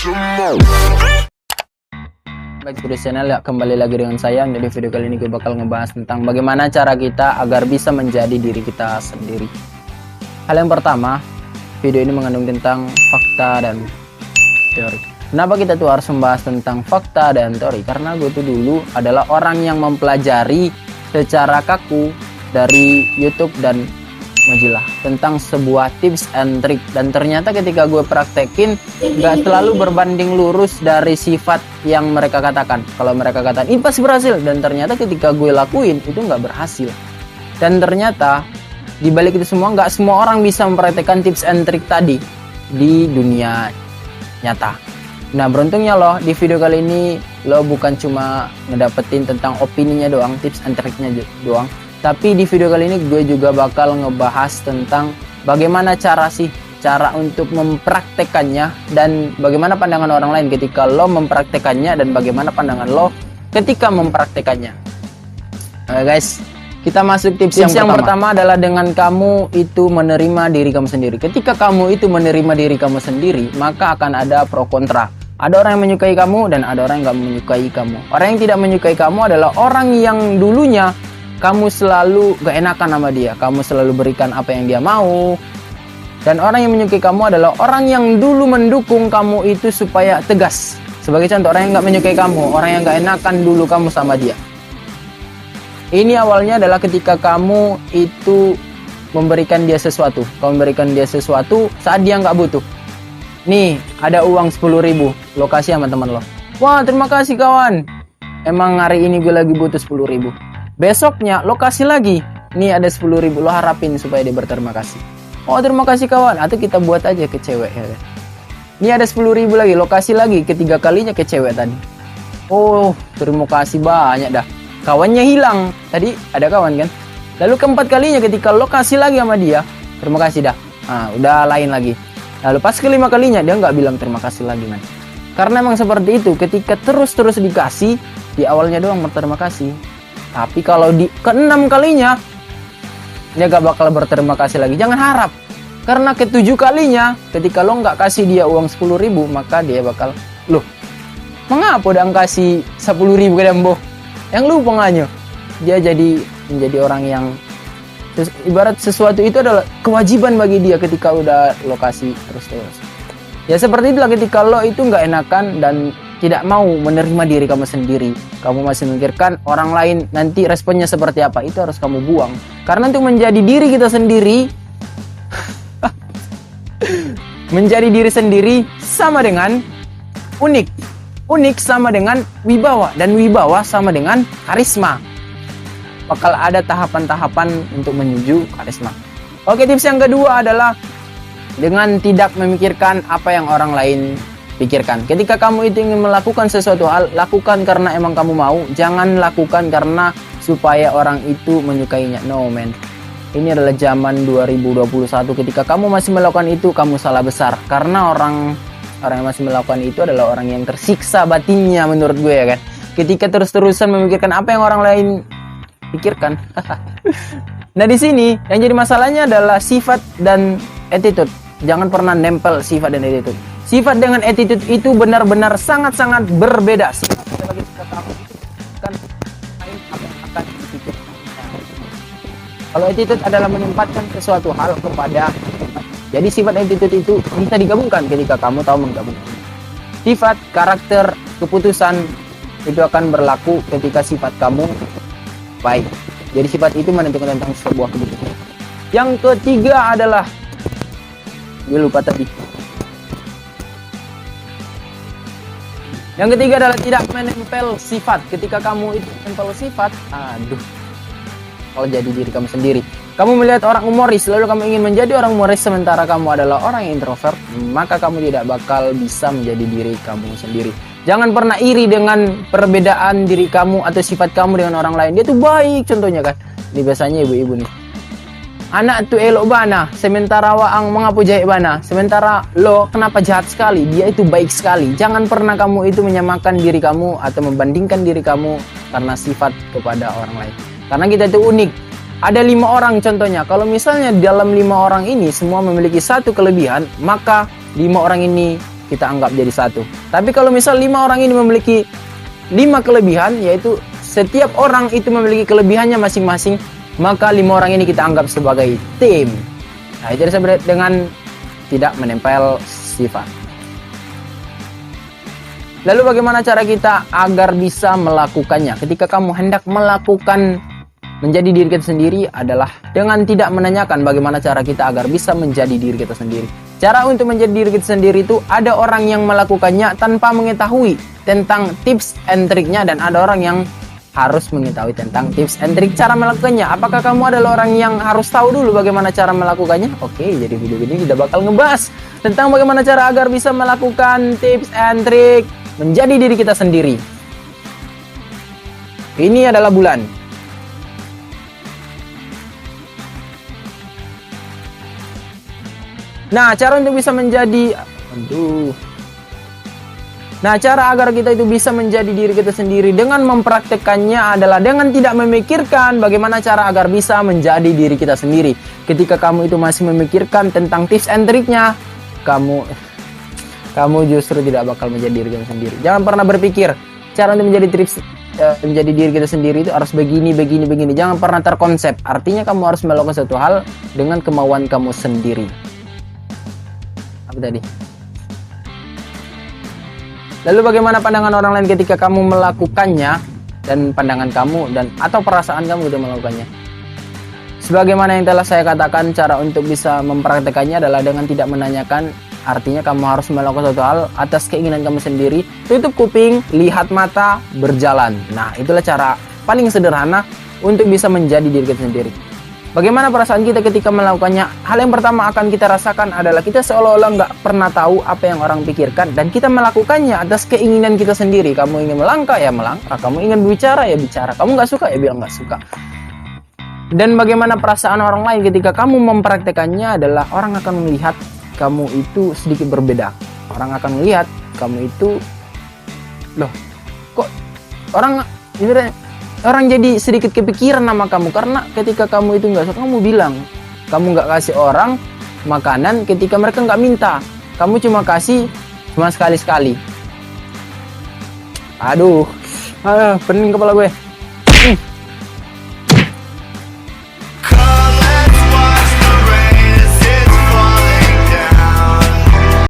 Baik to the channel ya, kembali lagi dengan saya. Jadi video kali ini gue bakal ngebahas tentang bagaimana cara kita agar bisa menjadi diri kita sendiri. Hal yang pertama, video ini mengandung tentang fakta dan teori. Kenapa kita tuh harus membahas tentang fakta dan teori? Karena gue tuh dulu adalah orang yang mempelajari secara kaku dari YouTube dan majalah tentang sebuah tips and trick, dan ternyata ketika gue praktekin gak selalu berbanding lurus dari sifat yang mereka katakan. Kalau mereka katakan ini pasti berhasil, dan ternyata ketika gue lakuin itu gak berhasil. Dan ternyata dibalik itu semua, gak semua orang bisa mempraktekkan tips and trick tadi di dunia nyata. Nah, beruntungnya loh, di video kali ini lo bukan cuma ngedapetin tentang opininya doang, tips and tricknya doang, tapi di video kali ini gue juga bakal ngebahas tentang bagaimana cara untuk mempraktekannya, dan bagaimana pandangan orang lain ketika lo mempraktekannya, dan bagaimana pandangan lo ketika mempraktekannya. Oke guys, kita masuk tips yang pertama adalah dengan kamu itu menerima diri kamu sendiri. Ketika kamu itu menerima diri kamu sendiri, maka akan ada pro kontra. Ada orang yang menyukai kamu dan ada orang yang gak menyukai kamu. Orang yang tidak menyukai kamu adalah orang yang dulunya kamu selalu gak enakan sama dia, kamu selalu berikan apa yang dia mau. Dan orang yang menyukai kamu adalah orang yang dulu mendukung kamu itu supaya tegas. Sebagai contoh, orang yang gak menyukai kamu, orang yang gak enakan dulu kamu sama dia. Ini awalnya adalah ketika kamu itu memberikan dia sesuatu. Kamu memberikan dia sesuatu saat dia gak butuh. Nih, ada uang 10.000, lo kasih sama teman lo. Wah, terima kasih kawan, emang hari ini gue lagi butuh 10.000. Besoknya lo kasih lagi, nih ada 10.000, lo harapin supaya dia berterima kasih. Oh, terima kasih kawan. Atau kita buat aja ke cewek ya kan? Nih ada 10.000 lagi, lo kasih lagi ketiga kalinya ke cewek tadi. Oh, terima kasih banyak dah. Kawannya hilang, tadi ada kawan kan. Lalu keempat kalinya ketika lo kasih lagi sama dia, terima kasih dah. Nah, udah lain lagi. Lalu pas kelima kalinya dia nggak bilang terima kasih lagi man. Karena emang seperti itu, ketika terus dikasih, di awalnya doang berterima kasih. Tapi kalau di keenam kalinya dia gak bakal berterima kasih lagi. Jangan harap, karena ketujuh kalinya ketika lo nggak kasih dia uang 10.000, maka dia bakal, loh mengapa udah kasih 10.000 ke dembo yang lu penganyo. Dia jadi menjadi orang yang ibarat sesuatu itu adalah kewajiban bagi dia ketika udah lo kasih terus. Ya seperti itulah ketika lo itu nggak enakan dan tidak mau menerima diri kamu sendiri, kamu masih memikirkan orang lain nanti responnya seperti apa, itu harus kamu buang. Karena untuk menjadi diri kita sendiri menjadi diri sendiri sama dengan unik, unik sama dengan wibawa, dan wibawa sama dengan karisma. Bakal ada tahapan-tahapan untuk menuju karisma. Oke, tips yang kedua adalah dengan tidak memikirkan apa yang orang lain pikirkan. Ketika kamu itu ingin melakukan sesuatu hal, lakukan karena emang kamu mau. Jangan lakukan karena supaya orang itu menyukainya. No man. Ini adalah zaman 2021. Ketika kamu masih melakukan itu, kamu salah besar. Karena orang yang masih melakukan itu adalah orang yang tersiksa batinnya menurut gue ya kan. Ketika terus-terusan memikirkan apa yang orang lain pikirkan. Nah di sini yang jadi masalahnya adalah sifat dan attitude. Jangan pernah nempel sifat dan attitude. Sifat dengan attitude itu benar-benar sangat-sangat berbeda. Sifat sebagai sifat kamu itu kan lain apa yang akan dipikirkan. Kalau attitude adalah menempatkan sesuatu hal kepada. Jadi sifat attitude itu bisa digabungkan ketika kamu tahu menggabungkan. Sifat, karakter, keputusan itu akan berlaku ketika sifat kamu baik. Jadi sifat itu menentukan tentang sebuah keputusan. Yang ketiga adalah, gue lupa tadi. Yang ketiga adalah tidak menempel sifat. Ketika kamu itu menempel sifat, aduh, kalau jadi diri kamu sendiri. Kamu melihat orang humoris, lalu kamu ingin menjadi orang humoris sementara kamu adalah orang yang introvert, maka kamu tidak bakal bisa menjadi diri kamu sendiri. Jangan pernah iri dengan perbedaan diri kamu atau sifat kamu dengan orang lain. Dia tuh baik contohnya kan. Ini biasanya ibu-ibu nih. Anak tuh elok bana, sementara waang mengapu jahat bana. Sementara lo kenapa jahat sekali, dia itu baik sekali. Jangan pernah kamu itu menyamakan diri kamu atau membandingkan diri kamu karena sifat kepada orang lain. Karena kita itu unik. Ada 5 orang contohnya. Kalau misalnya dalam 5 orang ini semua memiliki satu kelebihan, maka 5 orang ini kita anggap jadi satu. Tapi kalau misal 5 orang ini memiliki 5 kelebihan, yaitu setiap orang itu memiliki kelebihannya masing-masing, maka 5 orang ini kita anggap sebagai tim. Nah, itu disebut dengan tidak menempel sifat. Lalu bagaimana cara kita agar bisa melakukannya? Ketika kamu hendak melakukan menjadi diri kita sendiri adalah dengan tidak menanyakan bagaimana cara kita agar bisa menjadi diri kita sendiri. Cara untuk menjadi diri kita sendiri itu ada orang yang melakukannya tanpa mengetahui tentang tips and triknya, dan ada orang yang harus mengetahui tentang tips and trik cara melakukannya. Apakah kamu adalah orang yang harus tahu dulu bagaimana cara melakukannya? Oke, jadi video ini kita bakal ngebahas tentang bagaimana cara agar bisa melakukan tips and trik menjadi diri kita sendiri. Ini adalah bulan. Nah, cara untuk bisa menjadi cara agar kita itu bisa menjadi diri kita sendiri dengan mempraktekannya adalah dengan tidak memikirkan bagaimana cara agar bisa menjadi diri kita sendiri. Ketika kamu itu masih memikirkan tentang tips and triknya, kamu justru tidak bakal menjadi diri kita sendiri. Jangan pernah berpikir cara untuk menjadi diri kita sendiri itu harus begini. Jangan pernah terkonsep. Artinya kamu harus melakukan suatu hal dengan kemauan kamu sendiri. Apa tadi? Lalu bagaimana pandangan orang lain ketika kamu melakukannya, dan pandangan kamu atau perasaan kamu untuk melakukannya? Sebagaimana yang telah saya katakan, cara untuk bisa mempraktekannya adalah dengan tidak menanyakan. Artinya kamu harus melakukan suatu hal atas keinginan kamu sendiri. Tutup kuping, lihat mata, berjalan. Nah, itulah cara paling sederhana untuk bisa menjadi diri kita sendiri. Bagaimana perasaan kita ketika melakukannya? Hal yang pertama akan kita rasakan adalah kita seolah-olah nggak pernah tahu apa yang orang pikirkan, dan kita melakukannya atas keinginan kita sendiri. Kamu ingin melangkah, ya melangkah. Kamu ingin bicara, ya bicara. Kamu nggak suka, ya bilang nggak suka. Dan bagaimana perasaan orang lain ketika kamu mempraktekannya adalah orang akan melihat kamu itu sedikit berbeda. Orang akan melihat kamu itu, loh, kok orang jadi sedikit kepikiran sama kamu, karena ketika kamu itu nggak suka, kamu bilang. Kamu nggak kasih orang makanan ketika mereka nggak minta. Kamu cuma kasih sekali-sekali. Aduh, pening kepala gue.